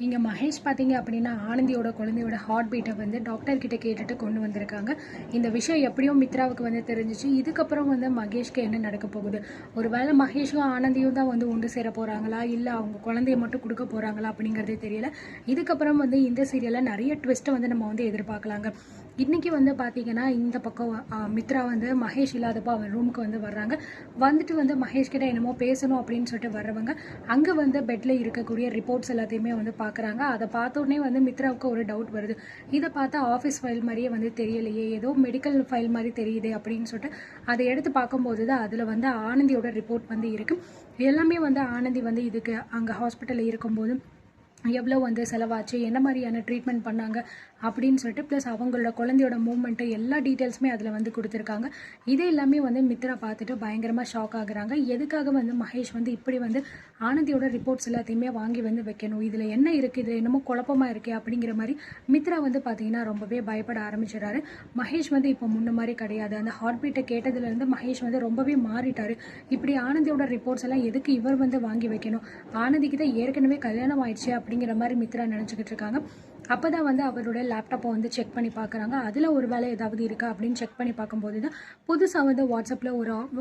இங்க மகேஷ் பார்த்தீங்க அப்படின்னா, ஆனந்தியோட குழந்தையோட ஹார்ட் பீட்ட வந்து டாக்டர் கிட்ட கேட்டுட்டு கொண்டு வந்திருக்காங்க. இந்த விஷயம் எப்படியோ மித்ராவுக்கு வந்து தெரிஞ்சுச்சு. இதுக்கப்புறம் வந்து மகேஷ்க்கு என்ன நடக்க போகுது? ஒருவேளை மகேஷும் ஆனந்தியும் தான் வந்து ஒன்று சேர போறாங்களா? இல்ல அவங்க குழந்தைய மட்டும் குடுக்க போறாங்களா? அப்படிங்கிறதே தெரியல. இதுக்கப்புறம் வந்து இந்த சீரியல்ல நெறைய ட்விஸ்ட்ட வந்து நம்ம வந்து எதிர்பார்க்கலாங்க. இன்னைக்கு வந்து பார்த்தீங்கன்னா, இந்த பக்கம் மித்ரா வந்து மகேஷ் இல்லாதப்போ அவன் ரூமுக்கு வந்து வர்றாங்க. வந்துட்டு வந்து மகேஷ் கிட்ட என்னமோ பேசணும் அப்படின்னு சொல்லிட்டு வர்றவங்க, அங்க வந்து பெட்ல இருக்கக்கூடிய ரிப்போர்ட்ஸ் எல்லாத்தையுமே வந்து பார்க்குறாங்க. அதை பார்த்த உடனே வந்து மித்ராவுக்கு ஒரு டவுட் வருது. இதை பார்த்தா ஆஃபீஸ் ஃபைல் மாதிரியே வந்து தெரியலையே, ஏதோ மெடிக்கல் ஃபைல் மாதிரி தெரியுதே அப்படின்னு சொல்லிட்டு அதை எடுத்து பார்க்கும்போது தான் அதில் வந்து ஆனந்தியோட ரிப்போர்ட் வந்து இருக்கு. எல்லாமே வந்து ஆனந்தி வந்து இதுக்கு அங்கே ஹாஸ்பிட்டலில் இருக்கும்போது எவ்வளோ வந்து செலவாச்சு, என்ன மாதிரியான ட்ரீட்மெண்ட் பண்ணாங்க அப்படின்னு சொல்லிட்டு, ப்ளஸ் அவங்களோட குழந்தையோட மூவ்மெண்ட்டு எல்லா டீட்டெயில்ஸுமே அதில் வந்து கொடுத்துருக்காங்க. இது எல்லாமே வந்து மித்ரா பார்த்துட்டு பயங்கரமாக ஷாக் ஆகுறாங்க. எதுக்காக வந்து மகேஷ் வந்து இப்படி வந்து ஆனந்தியோட ரிப்போர்ட்ஸ் எல்லாத்தையுமே வாங்கி வந்து வைக்கணும், இதில் என்ன இருக்குது, இதில் என்னமோ குழப்பமாக இருக்கே அப்படிங்கிற மாதிரி மித்ரா வந்து பார்த்தீங்கன்னா ரொம்பவே பயப்பட ஆரம்பிச்சிடறாரு. மகேஷ் வந்து இப்போ முன்ன மாதிரி கிடையாது. அந்த ஹார்ட் பீட்டை கேட்டதுலேருந்து மகேஷ் வந்து ரொம்பவே மாறிட்டாரு. இப்படி ஆனந்தியோட ரிப்போர்ட்ஸ் எல்லாம் எதுக்கு இவர் வந்து வாங்கி வைக்கணும், ஆனந்திக்கு தான் ஏற்கனவே கல்யாணம் ஆயிடுச்சு அப்படிங்கிற மாதிரி மித்ரா நினச்சிக்கிட்டு இருக்காங்க. அப்போ தான் வந்து அவரோட லேப்டாப்பை வந்து செக் பண்ணி பார்க்குறாங்க. அதில் ஒரு வேலை ஏதாவது இருக்கா அப்படின்னு செக் பண்ணி பார்க்கும்போது தான் புதுசாக வந்து வாட்ஸ்அப்பில்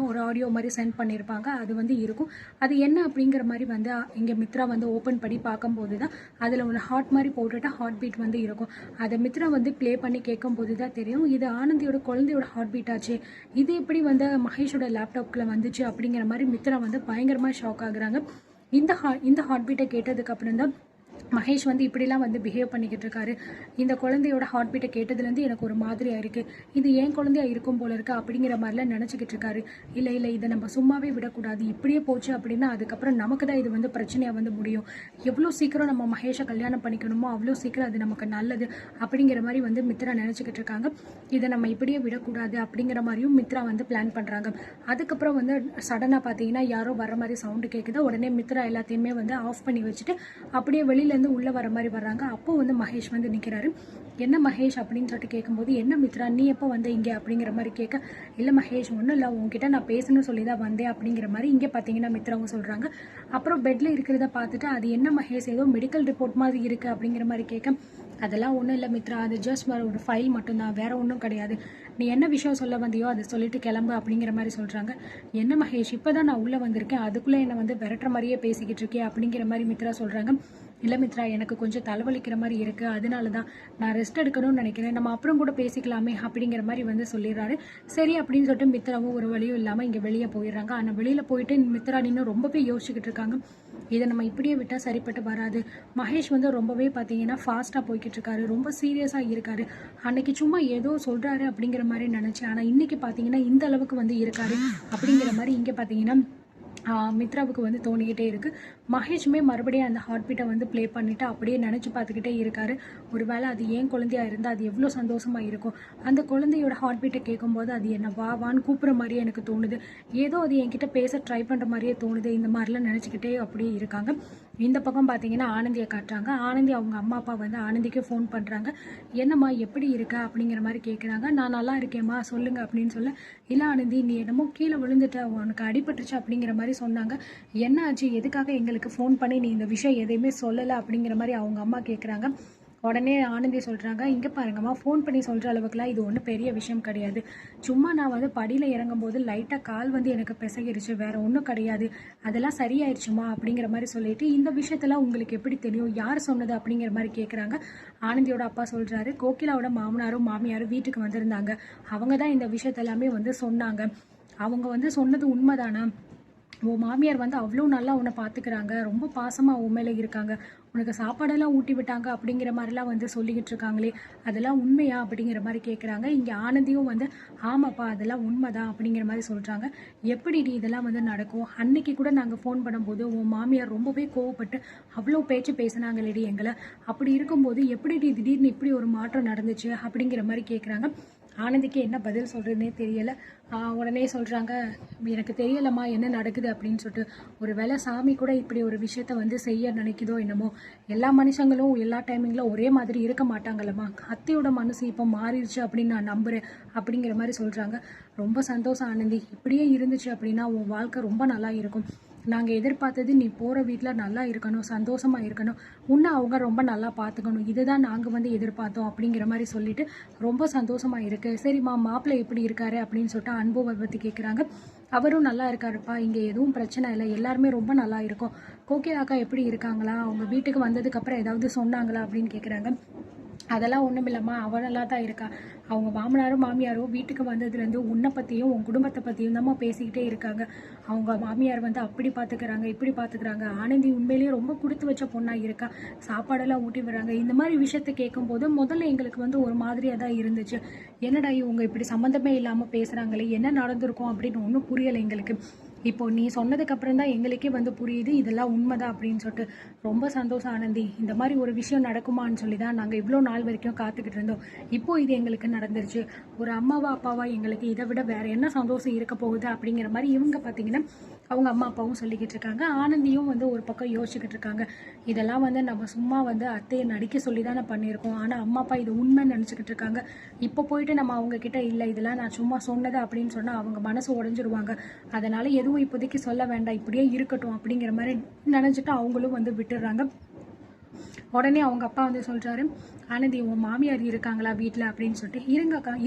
ஒரு ஆடியோ மாதிரி சென்ட் பண்ணியிருப்பாங்க. அது வந்து இருக்கும். அது என்ன அப்படிங்கிற மாதிரி வந்து இங்கே மித்ரா வந்து ஓப்பன் பண்ணி பார்க்கும்போது தான் அதில் ஒரு ஹார்ட் மாதிரி போட்டுட்டு ஹார்ட் பீட் வந்து இருக்கும். அதை மித்ரா வந்து ப்ளே பண்ணி கேட்கும்போது தான் தெரியும், இது ஆனந்தியோட குழந்தையோட ஹார்ட் பீட் ஆச்சு, இது எப்படி வந்து மகேஷோட லேப்டாப்பில் வந்துச்சு அப்படிங்கிற மாதிரி மித்ரா வந்து பயங்கரமாக ஷாக் ஆகுறாங்க. இந்த ஹார்ட் பீட்டை கேட்டதுக்கு அப்புறம் தான் மகேஷ் வந்து இப்படிலாம் வந்து பிஹேவ் பண்ணிக்கிட்டு இருக்காரு. இந்த குழந்தையோட ஹார்ட் பீட்டை கேட்டதுலேருந்து எனக்கு ஒரு மாதிரியாக இருக்குது, இது ஏன் குழந்தையா இருக்கும் போல இருக்குது அப்படிங்கிற மாதிரிலாம் நினச்சிக்கிட்டு இருக்காரு. இல்லை இல்லை, இதை நம்ம சும்மாவே விடக்கூடாது, இப்படியே போச்சு அப்படின்னா அதுக்கப்புறம் நமக்கு தான் இது வந்து பிரச்சனையாக வந்து முடியும். எவ்வளோ சீக்கிரம் நம்ம மகேஷை கல்யாணம் பண்ணிக்கணுமோ அவ்வளோ சீக்கிரம் அது நமக்கு நல்லது அப்படிங்கிற மாதிரி வந்து மித்ரா நினச்சிக்கிட்டு இருக்காங்க. இதை நம்ம இப்படியே விடக்கூடாது அப்படிங்கிற மாதிரியும் மித்ரா வந்து பிளான் பண்ணுறாங்க. அதுக்கப்புறம் வந்து சடனாக பார்த்தீங்கன்னா யாரோ வர மாதிரி சவுண்டு கேட்குது. உடனே மித்ரா எல்லாத்தையுமே வந்து ஆஃப் பண்ணி வச்சுட்டு அப்படியே வெளியிலேருந்து உள்ளே வர மாதிரி வர்றாங்க. அப்போ வந்து மகேஷ் வந்து நிற்கிறாரு. என்ன மகேஷ் அப்படின்னு சொல்லிட்டு கேட்கும்போது, என்ன மித்ரா நீ எப்போ வந்த இங்கே அப்படிங்கிற மாதிரி கேட்க, இல்லை மகேஷ் ஒன்றும் இல்லை, உங்ககிட்ட நான் பேசணும்னு சொல்லி தான் வந்தேன் அப்படிங்கிற மாதிரி இங்கே பார்த்தீங்கன்னா மித்ராவும் சொல்கிறாங்க. அப்புறம் பெட்டில் இருக்கிறத பார்த்துட்டு, அது என்ன மகேஷ் ஏதோ மெடிக்கல் ரிப்போர்ட் மாதிரி இருக்குது அப்படிங்கிற மாதிரி கேட்க, அதெல்லாம் ஒன்றும் இல்லை மித்ரா, அது ஜஸ்ட் ஒரு ஃபைல் மட்டும்தான், வேற ஒன்றும் கிடையாது, நீ என்ன விஷயம் சொல்ல வந்தியோ அதை சொல்லிட்டு கிளம்பு அப்படிங்கிற மாதிரி சொல்கிறாங்க. என்ன மகேஷ் இப்போ தான் நான் உள்ளே வந்திருக்கேன், அதுக்குள்ளே என்னை வந்து விரட்டுற மாதிரியே பேசிக்கிட்டு இருக்கேன் அப்படிங்கிற மாதிரி மித்ரா சொல்கிறாங்க. இல்லை மித்ரா, எனக்கு கொஞ்சம் தலைவலிக்கிற மாதிரி இருக்குது, அதனால தான் நான் ரெஸ்ட் எடுக்கணும்னு நினைக்கிறேன், நம்ம அப்புறம் கூட பேசிக்கலாமே அப்படிங்கிற மாதிரி வந்து சொல்லிடுறாரு. சரி அப்படின்னு சொல்லிட்டு மித்ராவும் ஒரு வழியும் இல்லாமல் இங்கே வெளியே போயிடுறாங்க. ஆனால் வெளியில் போயிட்டு மித்ரா இன்னும் ரொம்பவே யோசிச்சுக்கிட்டு இருக்காங்க. இதை நம்ம இப்படியே விட்டால் சரிப்பட்டு வராது. மகேஷ் வந்து ரொம்பவே பார்த்தீங்கன்னா ஃபாஸ்ட்டாக போய்கிட்டு இருக்காரு, ரொம்ப சீரியஸாக இருக்காரு. அன்னைக்கு சும்மா ஏதோ சொல்கிறாரு அப்படிங்கிற மாதிரி நினச்சேன், ஆனால் இன்றைக்கி பார்த்தீங்கன்னா இந்த அளவுக்கு வந்து இருக்காரு அப்படிங்கிற மாதிரி இங்கே பார்த்தீங்கன்னா மித்ராவுக்கு வந்து தோணிக்கிட்டே இருக்குது. மகேஷுமே மறுபடியும் அந்த ஹார்ட் பீட்டை வந்து ப்ளே பண்ணிவிட்டு அப்படியே நினச்சி பார்த்துக்கிட்டே இருக்காரு. ஒரு வேளை அது ஏன் குழந்தையா இருந்தால் அது எவ்வளோ சந்தோஷமாக இருக்கும், அந்த குழந்தையோட ஹார்ட் பீட்டை கேட்கும்போது அது என்ன வா வான்னு கூப்பிட்ற மாதிரியே எனக்கு தோணுது, ஏதோ அது என்கிட்ட பேச ட்ரை பண்ணுற மாதிரியே தோணுது, இந்த மாதிரிலாம் நினச்சிக்கிட்டே அப்படியே இருக்காங்க. இந்த பக்கம் பார்த்தீங்கன்னா ஆனந்தியை காட்டுறாங்க. ஆனந்தி அவங்க அம்மா அப்பா வந்து ஆனந்திக்கு ஃபோன் பண்ணுறாங்க. என்னம்மா எப்படி இருக்கா அப்படிங்கிற மாதிரி கேட்குறாங்க. நான் நல்லா இருக்கேம்மா சொல்லுங்கள் அப்படின்னு சொல்ல, இல்லை ஆனந்தி நீ என்னமோ கீழே விழுந்துட்ட, உனக்கு அடிபட்டுருச்சு அப்படிங்கிற மாதிரி சொன்னாங்க, என்ன ஆச்சு, எதுக்காக எங்களுக்கு ஃபோன் பண்ணி நீ இந்த விஷயம் எதையுமே சொல்லலை அப்படிங்கிற மாதிரி அவங்க அம்மா கேட்குறாங்க. உடனே ஆனந்தி சொல்கிறாங்க, இங்கே பாருங்கம்மா, ஃபோன் பண்ணி சொல்கிற அளவுக்குலாம் இது ஒன்றும் பெரிய விஷயம் கிடையாது, சும்மா நான் வந்து படியில் இறங்கும்போது லைட்டாக கால் வந்து எனக்கு பிசகிருச்சு, வேறு ஒன்றும் கிடையாது, அதெல்லாம் சரியாயிடுச்சுமா அப்படிங்கிற மாதிரி சொல்லிட்டு, இந்த விஷயத்தெல்லாம் உங்களுக்கு எப்படி தெரியும், யார் சொன்னது அப்படிங்கிற மாதிரி கேட்குறாங்க. ஆனந்தியோட அப்பா சொல்கிறாரு, கோகிலாவோட மாமனாரும் மாமியாரும் வீட்டுக்கு வந்திருந்தாங்க, அவங்க தான் இந்த விஷயத்தெல்லாமே வந்து சொன்னாங்க, அவங்க வந்து சொன்னது உண்மைதானா, உன் மாமியார் வந்து அவ்வளோ நல்லா உன்னை பார்த்துக்கிறாங்க, ரொம்ப பாசமாக உன் மேலே இருக்காங்க, உனக்கு சாப்பாடெல்லாம் ஊட்டி விட்டாங்க அப்படிங்கிற மாதிரிலாம் வந்து சொல்லிக்கிட்டு இருக்காங்களே, அதெல்லாம் உண்மையா அப்படிங்கிற மாதிரி கேட்குறாங்க. இங்கே ஆனந்தியும் வந்து ஆமாப்பா அதெல்லாம் உண்மைதான் அப்படிங்கிற மாதிரி சொல்கிறாங்க. எப்படி நீ இதெல்லாம் வந்து நடக்கும், அன்னைக்கு கூட நாங்கள் ஃபோன் பண்ணும்போது உன் மாமியார் ரொம்பவே கோவப்பட்டு அவ்வளோ பேச்சு பேசினாங்களேடி எங்களை, அப்படி இருக்கும்போது எப்படி நீ திடீர்னு இப்படி ஒரு மாற்றம் நடந்துச்சு அப்படிங்கிற மாதிரி கேட்குறாங்க. ஆனந்திக்கு என்ன பதில் சொல்கிறதுனே தெரியலை. உடனே சொல்கிறாங்க, எனக்கு தெரியலம்மா என்ன நடக்குது அப்படின்னு சொல்லிட்டு, ஒரு வேளை சாமி கூட இப்படி ஒரு விஷயத்த வந்து செய்ய நினைக்குதோ என்னமோ, எல்லா மனுஷங்களும் எல்லா டைமிங்கில் ஒரே மாதிரி இருக்க மாட்டாங்கல்லம்மா, அத்தையோட மனசு இப்போ மாறிடுச்சு அப்படின்னு நான் நம்புகிறேன் அப்படிங்கிற மாதிரி சொல்கிறாங்க. ரொம்ப சந்தோஷம் ஆனந்தி, இப்படியே இருந்துச்சு அப்படின்னா உன் வாழ்க்கை ரொம்ப நல்லா இருக்கும், நாங்கள் எதிர்பார்த்தது நீ போகிற வீட்டில் நல்லா இருக்கணும், சந்தோஷமாக இருக்கணும், உன்னை அவங்க ரொம்ப நல்லா பார்த்துக்கணும், இதுதான் நாங்கள் வந்து எதிர்பார்த்தோம் அப்படிங்கிற மாதிரி சொல்லிட்டு ரொம்ப சந்தோஷமாக இருக்குது. சரிம்மா மாப்பிள்ளை எப்படி இருக்காரு அப்படின்னு சொல்லிட்டு அன்புவை பற்றி கேட்குறாங்க. அவரும் நல்லா இருக்காருப்பா, இங்கே எதுவும் பிரச்சனை இல்லை, எல்லாருமே ரொம்ப நல்லா இருக்கும். கோகிலா அக்கா எப்படி இருக்காங்களா, அவங்க வீட்டுக்கு வந்ததுக்கப்புறம் ஏதாவது சொன்னாங்களா அப்படின்னு கேட்குறாங்க. அதெல்லாம் ஒன்றும் இல்லைம்மா, அவள் நல்லா தான் இருக்கா. அவங்க மாமனாரும் மாமியாரும் வீட்டுக்கு வந்ததுலேருந்து உன்னை பற்றியும் உன் குடும்பத்தை பற்றியும் தான் பேசிக்கிட்டே இருக்காங்க. அவங்க மாமியார் வந்து அப்படி பார்த்துக்கிறாங்க, இப்படி பார்த்துக்கிறாங்க. ஆனந்தி உண்மையிலேயே ரொம்ப கொடுத்து வச்ச பொண்ணாக இருக்கா, சாப்பாடெல்லாம் ஊட்டி விடுறாங்க. இந்த மாதிரி விஷயத்த கேட்கும்போது முதல்ல எங்களுக்கு வந்து ஒரு மாதிரியாக தான் இருந்துச்சு. என்னடா இவங்க இப்படி சம்மந்தமே இல்லாமல் பேசுகிறாங்களே, என்ன நடந்திருக்கும் அப்படின்னு ஒன்றும் புரியலை எங்களுக்கு. இப்போ நீ சொன்னதுக்கு அப்புறம் தான் எங்களுக்கே வந்து புரியுது இதெல்லாம் உண்மைதான் அப்படின்னு சொல்லிட்டு. ரொம்ப சந்தோஷம் ஆனந்தி, இந்த மாதிரி ஒரு விஷயம் நடக்குமான்னு சொல்லி தான் நாங்கள் இவ்வளோ நாள் வரைக்கும் காத்துக்கிட்டு இருந்தோம். இப்போ இது எங்களுக்கு நடந்துருச்சு. ஒரு அம்மாவா அப்பாவா எங்களுக்கு இதை விட வேற என்ன சந்தோஷம் இருக்க போகுது அப்படிங்கிற மாதிரி இவங்க பார்த்தீங்கன்னா அவங்க அம்மா அப்பாவும் சொல்லிக்கிட்டு இருக்காங்க. ஆனந்தியும் வந்து ஒரு பக்கம் யோசிச்சுக்கிட்டு இருக்காங்க. இதெல்லாம் வந்து நம்ம சும்மா வந்து அத்தையை நடிக்க சொல்லி தானே பண்ணியிருக்கோம், ஆனால் அம்மா அப்பா இது உண்மைன்னு நினச்சிக்கிட்டு இருக்காங்க. இப்போ போயிட்டு நம்ம அவங்க கிட்ட இல்லை இதெல்லாம் நான் சும்மா சொன்னது அப்படின்னு சொன்னால் அவங்க மனசு உடஞ்சிருவாங்க. அதனால எதுவும் இப்போதைக்கு சொல்ல வேண்டாம், இப்படியே இருக்கட்டும் அப்படிங்கிற மாதிரி நினச்சிட்டு அவங்களும் வந்து விட்டுடுறாங்க. உடனே அவங்க அப்பா வந்து சொல்கிறாரு, ஆனந்தி உன் மாமியார் இருக்காங்களா வீட்டில் அப்படின்னு சொல்லிட்டு.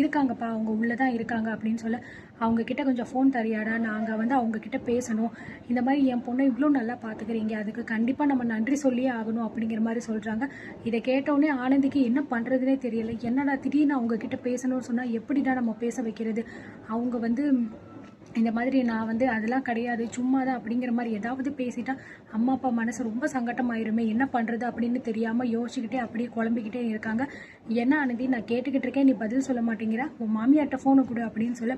இருக்காங்கப்பா, அவங்க உள்ளே தான் இருக்காங்க அப்படின்னு சொல்ல, அவங்கக்கிட்ட கொஞ்சம் ஃபோன் தரியாடா, நாங்கள் வந்து அவங்கக்கிட்ட பேசணும், இந்த மாதிரி என் பொண்ணை இவ்வளோ நல்லா பார்த்துக்கிறீங்க, அதுக்கு கண்டிப்பாக நம்ம நன்றி சொல்லியே ஆகணும் அப்படிங்கிற மாதிரி சொல்கிறாங்க. இதை கேட்டோடனே ஆனந்திக்கு என்ன பண்ணுறதுனே தெரியலை. என்னடா திடீர்னு அவங்கக்கிட்ட பேசணும்னு சொன்னால் எப்படிடா நம்ம பேச வைக்கிறது. அவங்க வந்து இந்த மாதிரி நான் வந்து அதெல்லாம் கிடையாது சும்மா தான் அப்படிங்கிற மாதிரி ஏதாவது பேசிட்டா அம்மா அப்பா மனசு ரொம்ப சங்கட்டமாயிருமே, என்ன பண்ணுறது அப்படின்னு தெரியாமல் யோசிச்சுக்கிட்டே அப்படியே குழம்பிக்கிட்டே இருக்காங்க. என்ன ஆனந்தி நான் கேட்டுக்கிட்டு இருக்கேன், நீ பதில் சொல்ல மாட்டேங்கிற, உன் மாமியார்ட்ட ஃபோனை கொடு அப்படின்னு சொல்ல,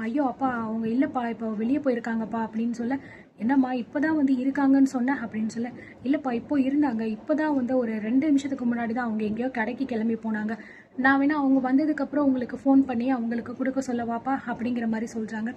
ஐயோ அப்பா அவங்க இல்லைப்பா இப்போ வெளியே போயிருக்காங்கப்பா அப்படின்னு சொல்ல, என்னம்மா இப்போ தான் வந்து இருக்காங்கன்னு சொன்னேன் அப்படின்னு சொல்ல, இல்லைப்பா இப்போ இருந்தாங்க, இப்போ தான் வந்து ஒரு 2 நிமிஷத்துக்கு முன்னாடி தான் அவங்க எங்கேயோ கடைக்கு கிளம்பி போனாங்க, நான் வேணா அவங்க வந்ததுக்கப்புறம் உங்களுக்கு ஃபோன் பண்ணி அவங்களுக்கு கொடுக்க சொல்லவாப்பா அப்படிங்கிற மாதிரி சொல்கிறாங்க.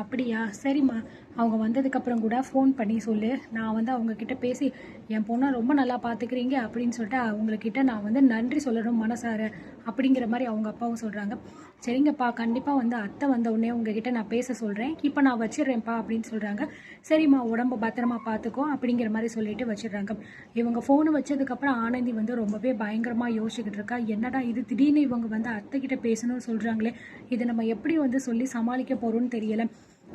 அப்படியா சரிம்மா, அவங்க வந்ததுக்கப்புறம் கூட ஃபோன் பண்ணி சொல்லு, நான் வந்து அவங்கக்கிட்ட பேசி என் பொண்ணை ரொம்ப நல்லா பார்த்துக்கிறீங்க அப்படின்னு சொல்லிட்டு அவங்கக்கிட்ட நான் வந்து நன்றி சொல்லணும் மனசார அப்படிங்கிற மாதிரி அவங்க அப்பாவும் சொல்கிறாங்க. சரிங்கப்பா கண்டிப்பாக வந்து அத்தை வந்த உடனே உங்ககிட்ட நான் பேச சொல்கிறேன், இப்போ நான் வச்சிடுறேன்ப்பா அப்படின்னு சொல்கிறாங்க. சரிம்மா உடம்பு பத்திரமா பார்த்துக்கோ அப்படிங்கிற மாதிரி சொல்லிட்டு வச்சிடுறாங்க. இவங்க ஃபோனை வச்சதுக்கப்புறம் ஆனந்தி வந்து ரொம்பவே பயங்கரமாக யோசிச்சுக்கிட்டு இருக்கா. என்னடா இது திடீர்னு இவங்க வந்து அத்தைக்கிட்ட பேசணும்னு சொல்கிறாங்களே, இதை நம்ம எப்படி வந்து சொல்லி சமாளிக்க போகிறோன்னு தெரியலை.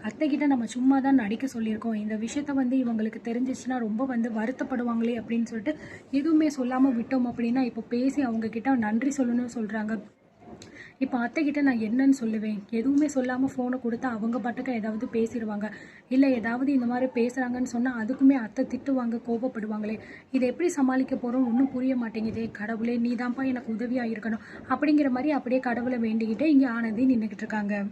அத்தைக்கிட்ட நம்ம சும்மா தான் நடிக்க சொல்லியிருக்கோம், இந்த விஷயத்த வந்து இவங்களுக்கு தெரிஞ்சிச்சுன்னா ரொம்ப வந்து வருத்தப்படுவாங்களே அப்படின்னு சொல்லிட்டு எதுவுமே சொல்லாமல் விட்டோம் அப்படின்னா இப்போ பேசி அவங்கக்கிட்ட நன்றி சொல்லணும்னு சொல்கிறாங்க. இப்போ அத்தைக்கிட்ட நான் என்னன்னு சொல்லுவேன், எதுவுமே சொல்லாமல் ஃபோனை கொடுத்தா அவங்க பாட்டுக்கு ஏதாவது பேசிடுவாங்க, இல்லை ஏதாவது இந்த மாதிரி பேசுகிறாங்கன்னு சொன்னால் அதுக்குமே அத்தை திட்டுவாங்க, கோபப்படுவாங்களே, இதை எப்படி சமாளிக்க போகிறோம் ஒன்றும் புரிய மாட்டேங்குதே, கடவுளே நீ தான்ப்பா எனக்கு உதவியாக இருக்கணும் அப்படிங்கிற மாதிரி அப்படியே கடவுளை வேண்டிக்கிட்டே இங்கே ஆனந்தி நின்றுக்கிட்டு இருக்காங்க.